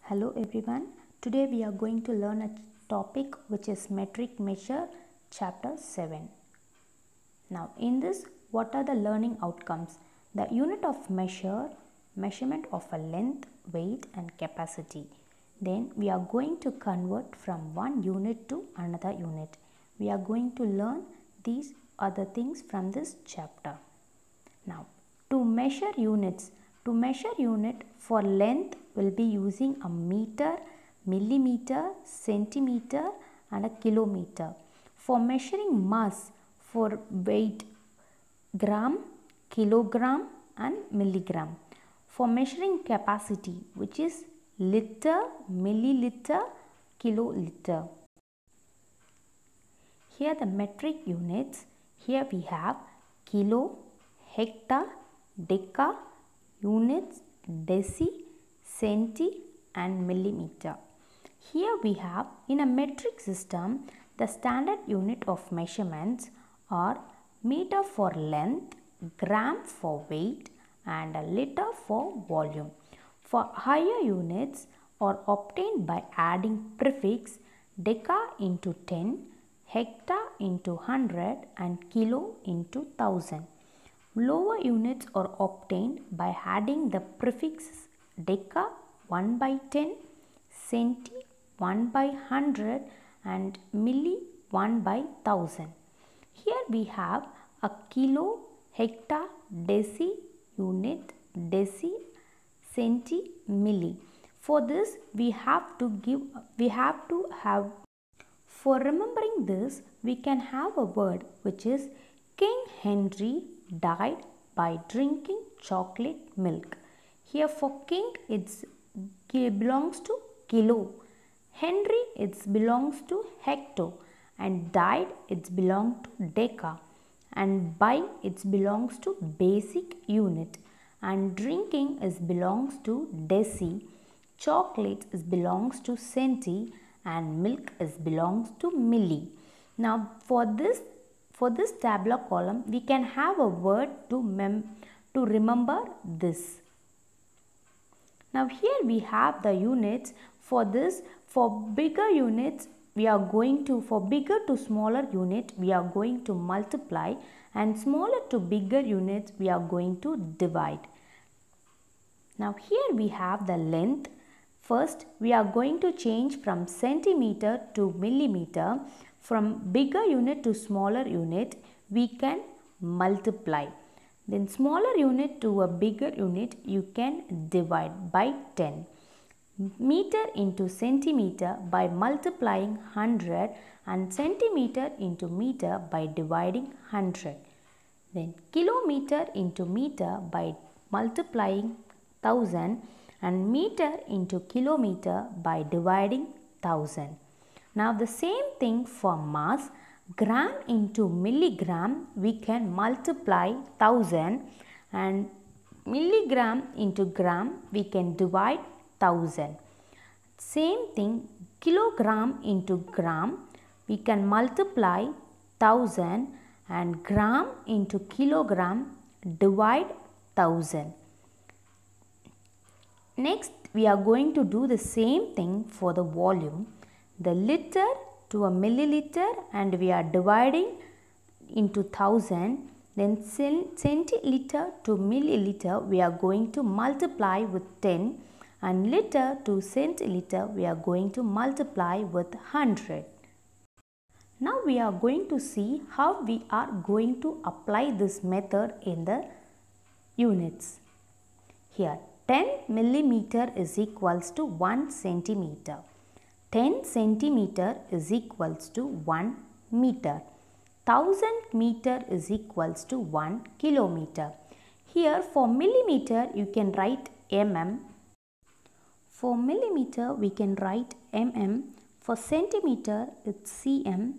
Hello everyone. Today we are going to learn a topic which is metric measure chapter 7. Now in this, what are the learning outcomes? The unit of measurement of a length, weight and capacity. Then we are going to convert from one unit to another unit. We are going to learn these other things from this chapter. Now to measure unit for length will be using a meter, millimeter, centimeter and a kilometer. For measuring mass, for weight, gram, kilogram and milligram. For measuring capacity, which is liter, milliliter, kiloliter. Here the metric units, here we have kilo, hectare, deca, units, deci, centi and millimeter. Here we have, in a metric system, the standard unit of measurements are meter for length, gram for weight and a liter for volume. For higher units are obtained by adding prefix deca into 10, hectare into 100 and kilo into 1000. Lower units are obtained by adding the prefixes deca 1 by 10, centi 1 by 100 and milli 1 by 1000. Here we have a kilo, hectare, deci, unit, deci, centi, milli. For this for remembering this, we can have a word which is King Henry died by drinking chocolate milk. Here for king it belongs to kilo, Henry it belongs to hecto and died it belongs to deca and by it belongs to basic unit and drinking is belongs to deci, chocolate is belongs to centi and milk is belongs to milli. Now for this tabular column, we can have a word to remember this. Now here we have the units. For this, for bigger units, for bigger to smaller unit, we are going to multiply and smaller to bigger units, we are going to divide. Now here we have the length. First, we are going to change from centimeter to millimeter. From bigger unit to smaller unit, we can multiply. Then smaller unit to a bigger unit, you can divide by 10. Meter into centimeter by multiplying 100 and centimeter into meter by dividing 100. Then kilometer into meter by multiplying 1000 and meter into kilometer by dividing 1000. Now the same thing for mass, gram into milligram, we can multiply 1000 and milligram into gram, we can divide 1000. Same thing, kilogram into gram, we can multiply 1000 and gram into kilogram, divide 1000. Next, we are going to do the same thing for the volume. The liter to a milliliter and we are dividing into 1000. Then centiliter to milliliter we are going to multiply with 10 and liter to centiliter we are going to multiply with 100. Now we are going to see how we are going to apply this method in the units. Here 10 millimeter is equals to 1 centimeter. 10 centimeter is equals to 1 meter. 1000 meter is equals to 1 kilometer. Here for millimeter you can write mm. For millimeter we can write mm. For centimeter it's cm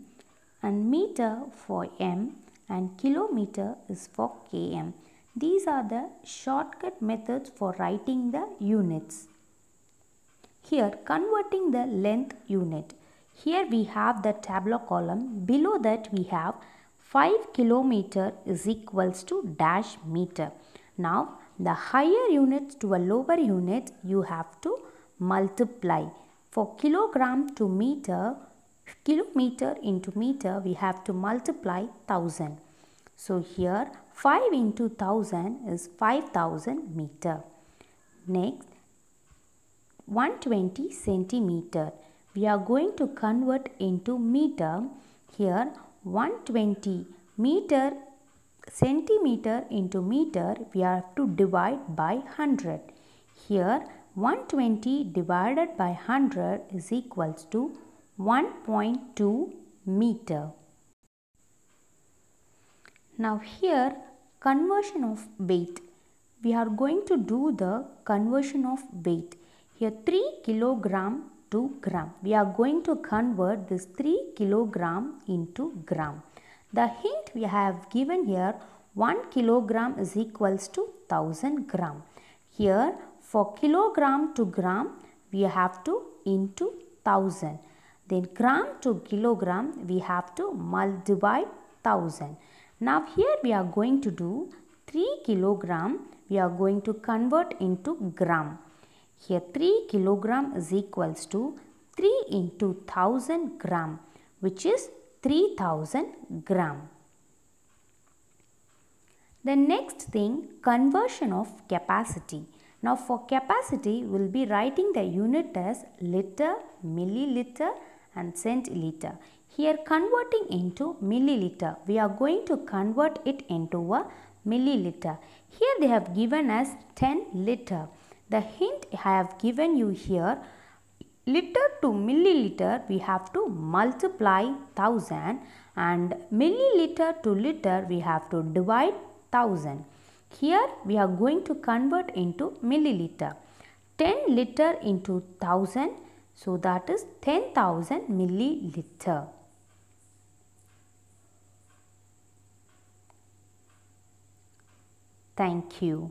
and meter for m and kilometer is for km. These are the shortcut methods for writing the units. Here converting the length unit. Here we have the tabular column. Below that we have 5 kilometer is equals to dash meter. Now the higher units to a lower unit you have to multiply. For kilogram to meter, kilometer into meter, we have to multiply 1000. So here 5 into 1000 is 5000 meter. Next, 120 centimeter. We are going to convert into meter. Here 120 meter centimeter into meter, we have to divide by 100. Here 120 divided by 100 is equals to 1.2 meter. Now here conversion of weight. We are going to do the conversion of weight. Here 3 kilogram to gram. We are going to convert this 3 kilogram into gram. The hint we have given here, 1 kilogram is equals to 1000 gram. Here for kilogram to gram, we have to into 1000. Then gram to kilogram, we have to divide 1000. Now here we are going to do 3 kilogram, we are going to convert into gram. Here 3 kilogram is equals to 3 into 1000 gram, which is 3000 gram. The next thing, conversion of capacity. Now for capacity, we will be writing the unit as liter, milliliter and centiliter. Here converting into milliliter, we are going to convert it into a milliliter. Here they have given us 10 liter. The hint I have given you here, liter to milliliter, we have to multiply 1000 and milliliter to liter, we have to divide 1000. Here we are going to convert into milliliter. 10 liter into 1000, so that is 10,000 milliliter. Thank you.